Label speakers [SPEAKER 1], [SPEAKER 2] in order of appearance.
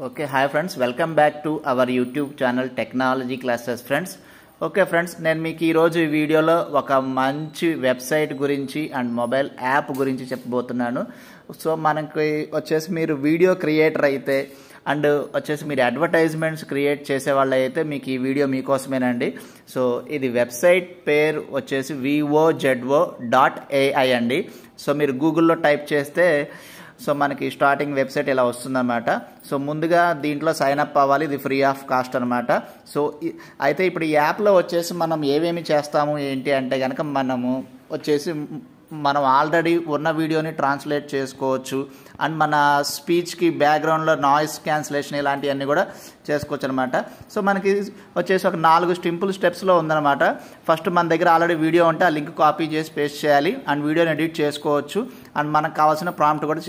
[SPEAKER 1] Okay hi friends, welcome back to our YouTube channel technology classes friends. Okay friends, నేను మీకు ఈరోజు ఈ వీడియోలో ఒక మంచి వెబ్సైట్ గురించి అండ్ మొబైల్ యాప్ గురించి చెప్పబోతున్నాను. సో మనకి వచ్చేసి మీరు వీడియో క్రియేటర్ అయితే అండ్ వచ్చేసి మీరు అడ్వర్టైజ్మెంట్స్ క్రియేట్ చేసే వాళ్ళు అయితే మీకు ఈ వీడియో మీకోసమేనండి. సో ఇది వెబ్సైట్ పేరు వచ్చేసి VOZO.ai అండి. సో మీరు గూగుల్లో టైప్ చేస్తే సో మనకి స్టార్టింగ్ వెబ్సైట్ ఇలా వస్తుందన్నమాట. సో ముందుగా దీంట్లో సైన్ అప్ అవ్వాలి, ఇది ఫ్రీ ఆఫ్ కాస్ట్ అనమాట. సో అయితే ఇప్పుడు ఈ యాప్లో వచ్చేసి మనం ఏమేమి చేస్తాము ఏంటి అంటే కనుక మనము వచ్చేసి మనం ఆల్రెడీ ఉన్న వీడియోని ట్రాన్స్లేట్ చేసుకోవచ్చు అండ్ మన స్పీచ్కి బ్యాక్గ్రౌండ్లో నాయిస్ క్యాన్సిలేషన్ ఇలాంటివన్నీ కూడా చేసుకోవచ్చు అనమాట. సో మనకి వచ్చేసి ఒక 4 సింపుల్ స్టెప్స్లో ఉందన్నమాట. ఫస్ట్ మన దగ్గర ఆల్రెడీ వీడియో ఉంటే ఆ లింక్ కాపీ చేసి పేస్ట్ చేయాలి అండ్ వీడియోని ఎడిట్ చేసుకోవచ్చు అండ్ మనకు కావాల్సిన ప్రాంప్ట్ కూడా